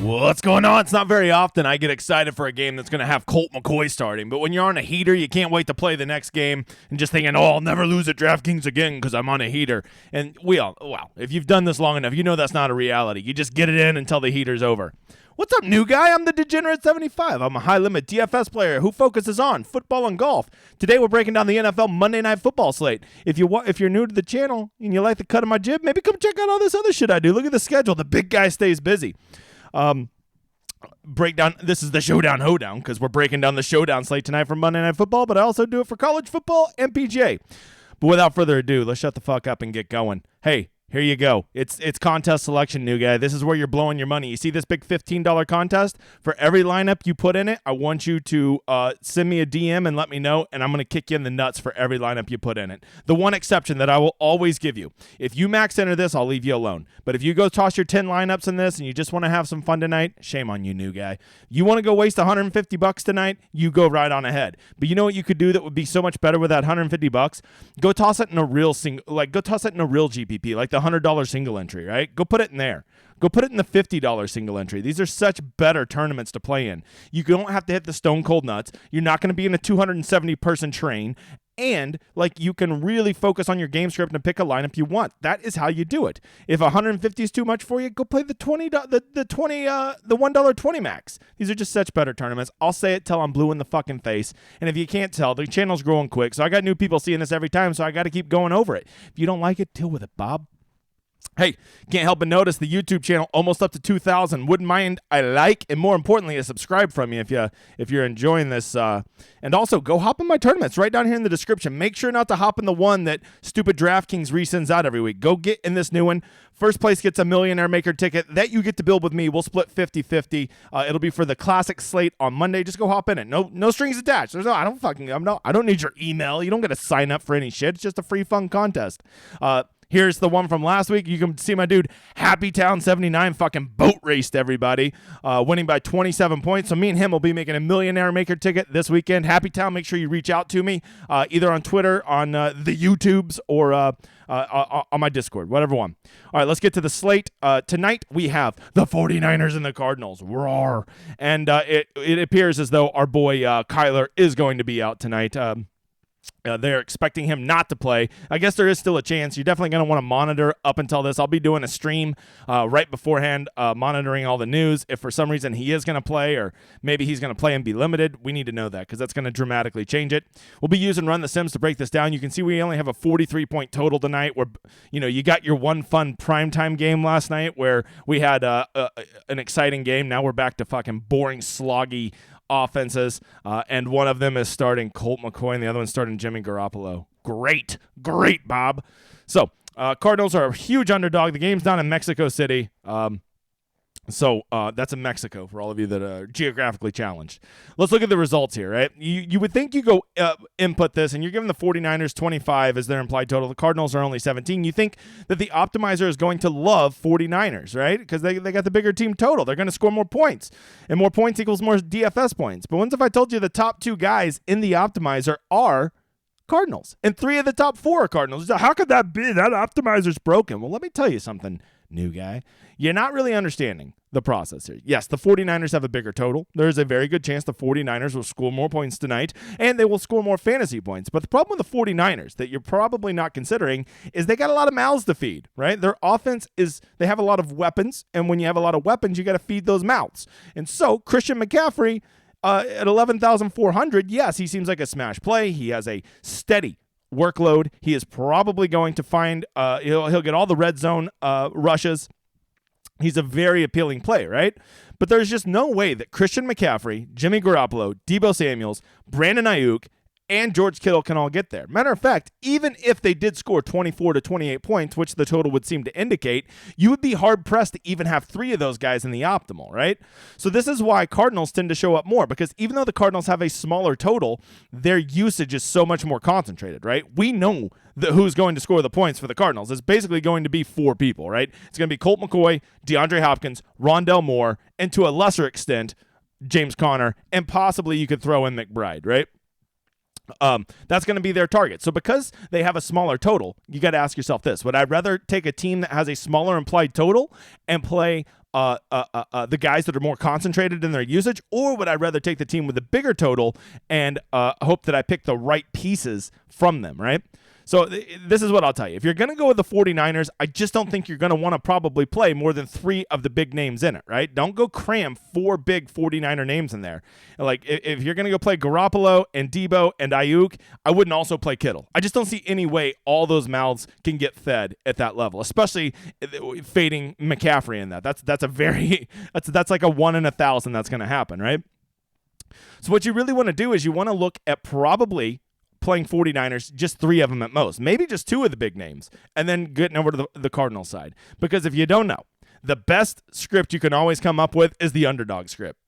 What's going on? It's not very often I get excited for a game that's going to have Colt McCoy starting, but when you're on a heater, you can't wait to play the next game and just thinking, I'll never lose at DraftKings again because I'm on a heater. And if you've done this long enough, you know that's not a reality. You just get it in until the heater's over. What's up, new guy? I'm the Degenerate 75. I'm a high-limit DFS player who focuses on football and golf. Today, we're breaking down the NFL Monday Night Football slate. If you're new to the channel and you like the cut of my jib, maybe come check out all this other shit I do. Look at the schedule. The big guy stays busy. Breakdown. This is the Showdown Hoedown because we're breaking down the Showdown slate tonight for Monday Night Football, but I also do it for college football and PGA. But without further ado, let's shut the fuck up and get going. Hey, here you go. It's contest selection, new guy. This is where you're blowing your money. You see this big $15 contest? For every lineup you put in it, I want you to send me a DM and let me know, and I'm going to kick you in the nuts for every lineup you put in it. The one exception that I will always give you, if you max enter this, I'll leave you alone. But if you go toss your 10 lineups in this and you just want to have some fun tonight, shame on you, new guy. You want to go waste $150 tonight, you go right on ahead. But you know what you could do that would be so much better with that $150? Go toss it in a real GPP, like the $100 single entry, right? Go put it in there. Go put it in the $50 single entry. These are such better tournaments to play in. You don't have to hit the stone cold nuts. You're not going to be in a 270 person train. And you can really focus on your game script and pick a lineup you want. That is how you do it. If 150 is too much for you, go play the $1.20 max. These are just such better tournaments. I'll say it till I'm blue in the fucking face. And if you can't tell, the channel's growing quick. So I got new people seeing this every time. So I got to keep going over it. If you don't like it, deal with it, Bob. Hey, can't help but notice the YouTube channel almost up to 2,000. Wouldn't mind a like and more importantly a subscribe from you if you're enjoying this. And also go hop in my tournaments right down here in the description. Make sure not to hop in the one that stupid DraftKings resends out every week. Go get in this new one. First place gets a Millionaire Maker ticket that you get to build with me. We'll split 50-50. It'll be for the classic slate on Monday. Just go hop in it. No strings attached. I don't need your email. You don't get to sign up for any shit. It's just a free fun contest. Here's the one from last week. You can see my dude, Happy Town 79, fucking boat raced everybody, winning by 27 points. So me and him will be making a Millionaire Maker ticket this weekend. Happy Town, make sure you reach out to me, either on Twitter, on the YouTubes, or on my Discord, whatever one. All right, let's get to the slate. Tonight we have the 49ers and the Cardinals. Roar. And it appears as though our boy Kyler is going to be out tonight. They're expecting him not to play. I guess there is still a chance. You're definitely going to want to monitor up until this. I'll be doing a stream right beforehand, monitoring all the news. If for some reason he is going to play, or maybe he's going to play and be limited, we need to know that because that's going to dramatically change it. We'll be using Run the Sims to break this down. You can see we only have a 43-point total tonight. Where you got your one fun primetime game last night where we had an exciting game. Now we're back to fucking boring, sloggy offenses, and one of them is starting Colt McCoy and the other one's starting Jimmy Garoppolo. Great, Bob. So Cardinals are a huge underdog. The game's down in Mexico City. So that's in Mexico for all of you that are geographically challenged. Let's look at the results here, right? You would think you go input this, and you're giving the 49ers 25 as their implied total. The Cardinals are only 17. You think that the optimizer is going to love 49ers, right? Because they got the bigger team total. They're going to score more points, and more points equals more DFS points. But what if I told you the top two guys in the optimizer are Cardinals, and 3 of the top 4 are Cardinals? How could that be? That optimizer's broken. Well, let me tell you something, new guy. You're not really understanding the process here. Yes, the 49ers have a bigger total. There's a very good chance the 49ers will score more points tonight, and they will score more fantasy points. But the problem with the 49ers that you're probably not considering is they got a lot of mouths to feed, right? Their offense they have a lot of weapons, and when you have a lot of weapons, you got to feed those mouths. And so Christian McCaffrey at 11,400, yes, he seems like a smash play. He has a steady workload. He is probably going to find he'll get all the red zone rushes. He's a very appealing play, right? But there's just no way that Christian McCaffrey, Jimmy Garoppolo, Deebo Samuels, Brandon Ayuk, and George Kittle can all get there. Matter of fact, even if they did score 24 to 28 points, which the total would seem to indicate, you would be hard-pressed to even have 3 of those guys in the optimal, right? So this is why Cardinals tend to show up more, because even though the Cardinals have a smaller total, their usage is so much more concentrated, right? We know who's going to score the points for the Cardinals. It's basically going to be 4 people, right? It's going to be Colt McCoy, DeAndre Hopkins, Rondell Moore, and to a lesser extent, James Conner, and possibly you could throw in McBride, right? That's going to be their target. So because they have a smaller total, you got to ask yourself this: would I rather take a team that has a smaller implied total and play the guys that are more concentrated in their usage, or would I rather take the team with a bigger total and hope that I pick the right pieces from them, right? So this is what I'll tell you. If you're going to go with the 49ers, I just don't think you're going to want to probably play more than 3 of the big names in it, right? Don't go cram 4 big 49er names in there. Like, if you're going to go play Garoppolo and Debo and Ayuk, I wouldn't also play Kittle. I just don't see any way all those mouths can get fed at that level, especially fading McCaffrey in that. That's a very that's like a 1 in 1,000 that's going to happen, right? So what you really want to do is you want to look at probably playing 49ers, just 3 of them at most, maybe just 2 of the big names, and then getting over to the Cardinals side. Because if you don't know, the best script you can always come up with is the underdog script.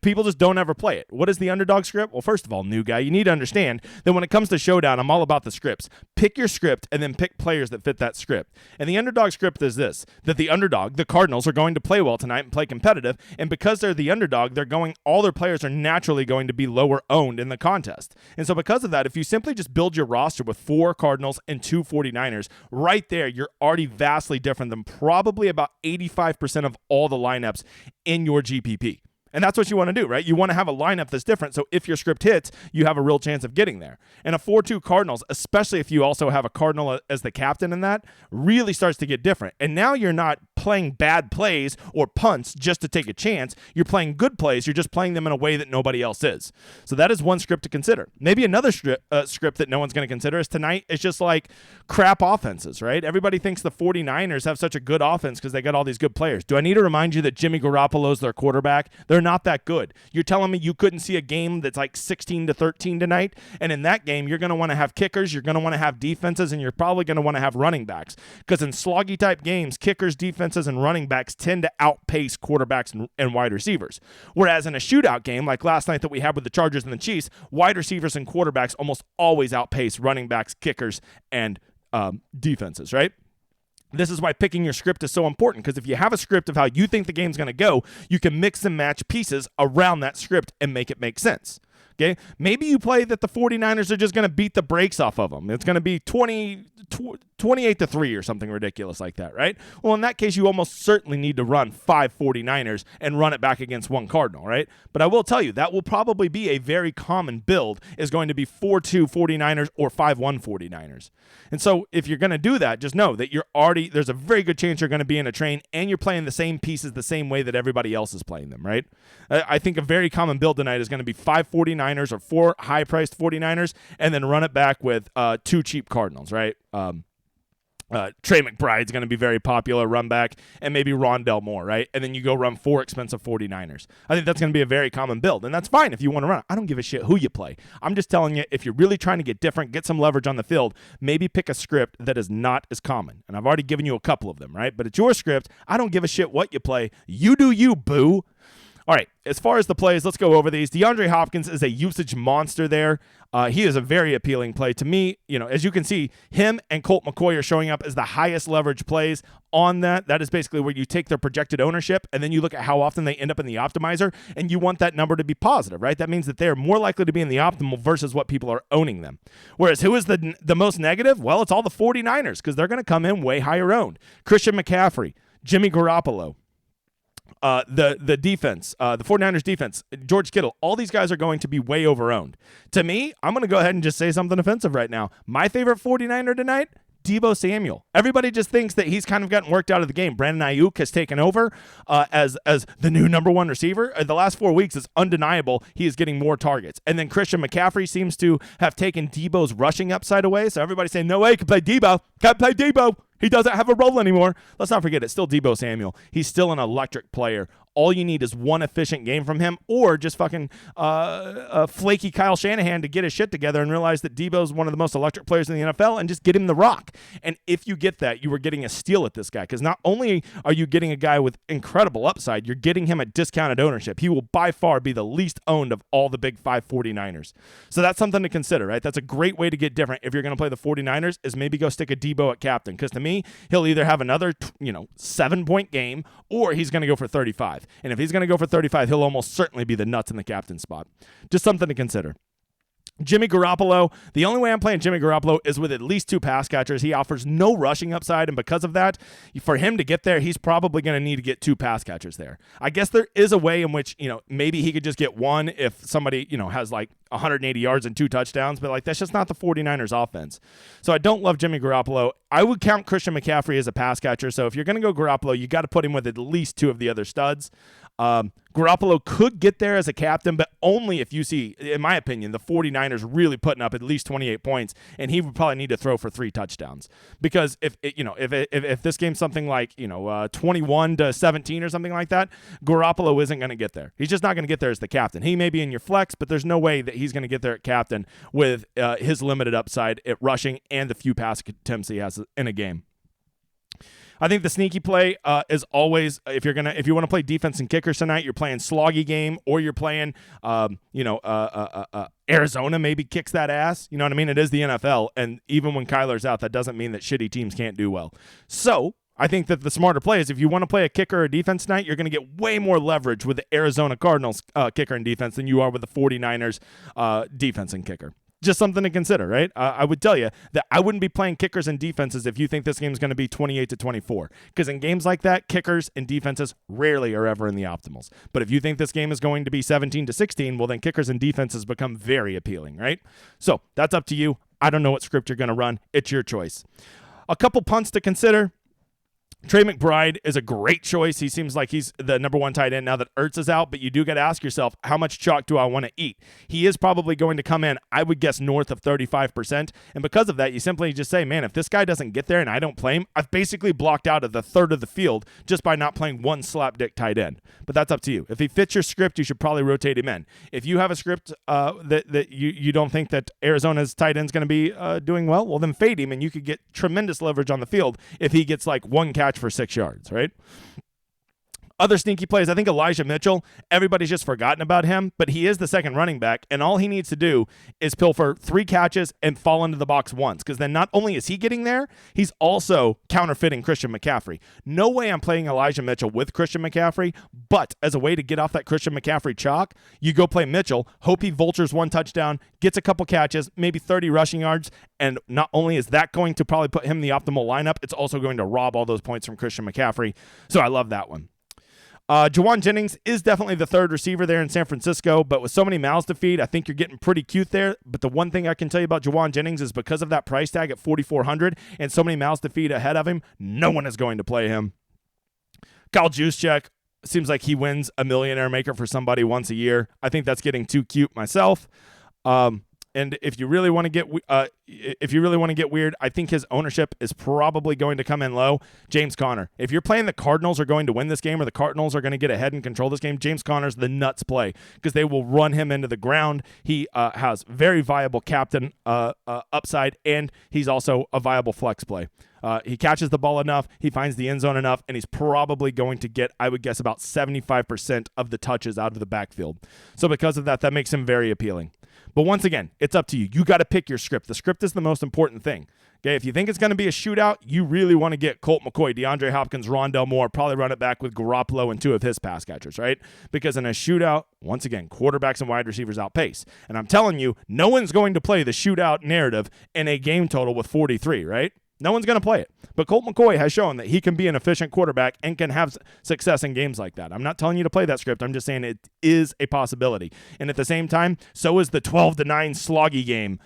People just don't ever play it. What is the underdog script? Well, first of all, new guy, you need to understand that when it comes to Showdown, I'm all about the scripts. Pick your script and then pick players that fit that script. And the underdog script is this, that the underdog, the Cardinals, are going to play well tonight and play competitive. And because they're the underdog, all their players are naturally going to be lower owned in the contest. And so because of that, if you simply just build your roster with 4 Cardinals and 2 49ers, right there, you're already vastly different than probably about 85% of all the lineups in your GPP. And that's what you want to do, right? You want to have a lineup that's different, so if your script hits, you have a real chance of getting there. And a 4-2 Cardinals, especially if you also have a Cardinal as the captain in that, really starts to get different. And now you're not playing bad plays or punts just to take a chance. You're playing good plays. You're just playing them in a way that nobody else is. So that is one script to consider. Maybe another script that no one's going to consider is tonight is just like crap offenses, right? Everybody thinks the 49ers have such a good offense because they got all these good players. Do I need to remind you that Jimmy Garoppolo's their quarterback? They're not that good. You're telling me you couldn't see a game that's like 16-13 tonight? And in that game, you're going to want to have kickers, you're going to want to have defenses, and you're probably going to want to have running backs. Because in sloggy type games, kickers, defenses, and running backs tend to outpace quarterbacks and wide receivers. Whereas in a shootout game like last night that we had with the Chargers and the Chiefs, wide receivers and quarterbacks almost always outpace running backs, kickers, and defenses, right? This is why picking your script is so important, because if you have a script of how you think the game's going to go, you can mix and match pieces around that script and make it make sense. Okay? Maybe you play that the 49ers are just going to beat the brakes off of them. It's going to be 28-3 or something ridiculous like that, right? Well, in that case, you almost certainly need to run 5 49ers and run it back against 1 Cardinal, right? But I will tell you, that will probably be a very common build, is going to be 4-2 49ers or 5-1 49ers. And so if you're going to do that, just know that there's a very good chance you're going to be in a train and you're playing the same pieces the same way that everybody else is playing them, right? I think a very common build tonight is going to be 5 49ers or 4 high-priced 49ers and then run it back with 2 cheap Cardinals, right? Trey McBride's going to be very popular, run back, and maybe Rondell Moore, right? And then you go run 4 expensive 49ers. I think that's going to be a very common build, and that's fine if you want to run it. I don't give a shit who you play. I'm just telling you, if you're really trying to get different, get some leverage on the field, maybe pick a script that is not as common. And I've already given you a couple of them, right? But it's your script. I don't give a shit what you play. You do you, boo. All right, as far as the plays, let's go over these. DeAndre Hopkins is a usage monster there. He is a very appealing play. To me, as you can see, him and Colt McCoy are showing up as the highest leverage plays on that. That is basically where you take their projected ownership, and then you look at how often they end up in the optimizer, and you want that number to be positive, right? That means that they're more likely to be in the optimal versus what people are owning them. Whereas who is the most negative? Well, it's all the 49ers, because they're going to come in way higher owned. Christian McCaffrey, Jimmy Garoppolo, the defense, the 49ers defense, George Kittle, all these guys are going to be way overowned. To me, I'm going to go ahead and just say something offensive right now. My favorite 49er tonight, Deebo Samuel. Everybody just thinks that he's kind of gotten worked out of the game. Brandon Ayuk has taken over as the new number 1 receiver. The last 4 weeks, it's undeniable he is getting more targets. And then Christian McCaffrey seems to have taken Deebo's rushing upside away. So everybody's saying, no way, he can play Deebo. Can't play Deebo. He doesn't have a role anymore. Let's not forget, it's still Deebo Samuel. He's still an electric player. All you need is one efficient game from him, or just fucking flaky Kyle Shanahan to get his shit together and realize that Deebo's one of the most electric players in the NFL and just get him the rock. And if you get that, you are getting a steal at this guy, because not only are you getting a guy with incredible upside, you're getting him at discounted ownership. He will by far be the least owned of all the big 5 49ers. So that's something to consider, right? That's a great way to get different if you're going to play the 49ers, is maybe go stick a Deebo at captain, because to me, he'll either have another 7-point game, or he's going to go for 35. And if he's going to go for 35, he'll almost certainly be the nuts in the captain spot. Just something to consider. Jimmy Garoppolo, the only way I'm playing Jimmy Garoppolo is with at least 2 pass catchers. He offers no rushing upside, and because of that, for him to get there, he's probably going to need to get 2 pass catchers there. I guess there is a way in which, maybe he could just get one if somebody, has like 180 yards and 2 touchdowns, but like that's just not the 49ers offense. So I don't love Jimmy Garoppolo. I would count Christian McCaffrey as a pass catcher, so if you're going to go Garoppolo, you got to put him with at least 2 of the other studs. Garoppolo could get there as a captain, but only if you see, in my opinion, the 49ers really putting up at least 28 points, and he would probably need to throw for 3 touchdowns. Because if this game's something like 21-17 or something like that, Garoppolo isn't going to get there. He's just not going to get there as the captain. He may be in your flex, but there's no way that he's going to get there at captain with his limited upside at rushing and the few pass attempts he has in a game. I think the sneaky play is always if you want to play defense and kickers tonight, you're playing sloggy game, or you're playing Arizona maybe kicks that ass. You know what I mean? It is the NFL, and even when Kyler's out, that doesn't mean that shitty teams can't do well. So I think that the smarter play is if you want to play a kicker or defense tonight, you're going to get way more leverage with the Arizona Cardinals kicker and defense than you are with the 49ers defense and kicker. Just something to consider, right? I would tell you that I wouldn't be playing kickers and defenses if you think this game is going to be 28-24. Because in games like that, kickers and defenses rarely are ever in the optimals. But if you think this game is going to be 17-16, well, then kickers and defenses become very appealing, right? So that's up to you. I don't know what script you're going to run. It's your choice. A couple punts to consider. Trey McBride is a great choice. He seems like he's the number 1 tight end now that Ertz is out, but you do got to ask yourself, how much chalk do I want to eat? He is probably going to come in, I would guess, north of 35%, and because of that, you simply just say, man, if this guy doesn't get there and I don't play him, I've basically blocked out of the third of the field just by not playing one slapdick tight end. But that's up to you. If he fits your script, you should probably rotate him in. If you have a script that you don't think that Arizona's tight end's going to be doing well then fade him, and you could get tremendous leverage on the field if he gets like 1 catch for 6 yards, right? Other sneaky plays, I think Elijah Mitchell, everybody's just forgotten about him, but he is the second running back, and all he needs to do is pilfer 3 catches and fall into the box once, because then not only is he getting there, he's also counterfeiting Christian McCaffrey. No way I'm playing Elijah Mitchell with Christian McCaffrey, but as a way to get off that Christian McCaffrey chalk, you go play Mitchell, hope he vultures 1 touchdown, gets a couple catches, maybe 30 rushing yards, and not only is that going to probably put him in the optimal lineup, it's also going to rob all those points from Christian McCaffrey, so I love that one. Juwan Jennings is definitely the third receiver there in San Francisco, but with so many mouths to feed, I think you're getting pretty cute there. But the one thing I can tell you about Juwan Jennings is because of that price tag at $4,400 and so many mouths to feed ahead of him, no one is going to play him. Kyle Juszczyk seems like he wins a millionaire maker for somebody once a year. I think that's getting too cute myself. And if you really want to get weird, I think his ownership is probably going to come in low. James Conner. If you're playing the Cardinals are going to win this game or the Cardinals are going to get ahead and control this game, James Conner's the nuts play because they will run him into the ground. He has very viable captain upside, and he's also a viable flex play. He catches the ball enough, he finds the end zone enough, and he's probably going to get, I would guess, about 75% of the touches out of the backfield. So because of that, that makes him very appealing. But once again, it's up to you. You got to pick your script. The script is the most important thing. Okay, if you think it's going to be a shootout, you really want to get Colt McCoy, DeAndre Hopkins, Rondell Moore, probably run it back with Garoppolo and 2 of his pass catchers, right? Because in a shootout, once again, quarterbacks and wide receivers outpace. And I'm telling you, no one's going to play the shootout narrative in a game total with 43, right? No one's going to play it. But Colt McCoy has shown that he can be an efficient quarterback and can have success in games like that. I'm not telling you to play that script. I'm just saying it is a possibility. And at the same time, so is the 12-9 sloggy game.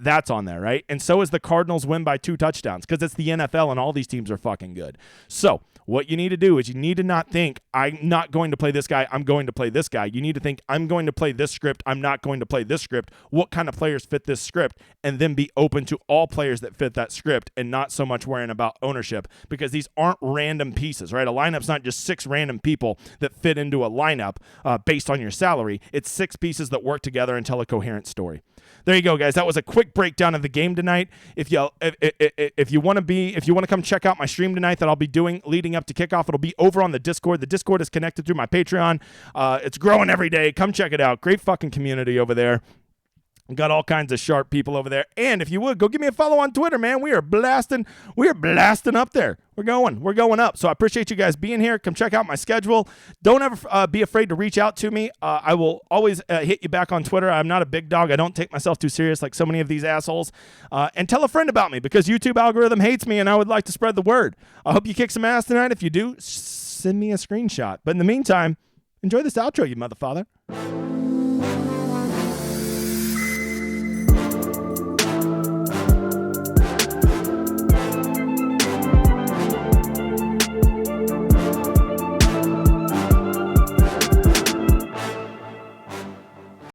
That's on there, right? And so is the Cardinals win by 2 touchdowns because it's the NFL and all these teams are fucking good. So what you need to do is you need to not think, I'm not going to play this guy, I'm going to play this guy. You need to think, I'm going to play this script, I'm not going to play this script. What kind of players fit this script? And then be open to all players that fit that script and not so much worrying about ownership because these aren't random pieces, right? A lineup's not just 6 random people that fit into a lineup based on your salary. It's 6 pieces that work together and tell a coherent story. There you go, guys. That was a quick breakdown of the game tonight. If you want to come check out my stream tonight that I'll be doing leading up to kickoff, it'll be over on the Discord. The Discord is connected through my Patreon. It's growing every day. Come check it out. Great fucking community over there. Got all kinds of sharp people over there. And if you would, go give me a follow on Twitter, man. We are blasting up there. We're going up. So I appreciate you guys being here. Come check out my schedule. Don't ever be afraid to reach out to me. I will always hit you back on Twitter. I'm not a big dog. I don't take myself too serious like so many of these assholes. And tell a friend about me because YouTube algorithm hates me and I would like to spread the word. I hope you kick some ass tonight. If you do, send me a screenshot. But in the meantime, enjoy this outro, you motherfather.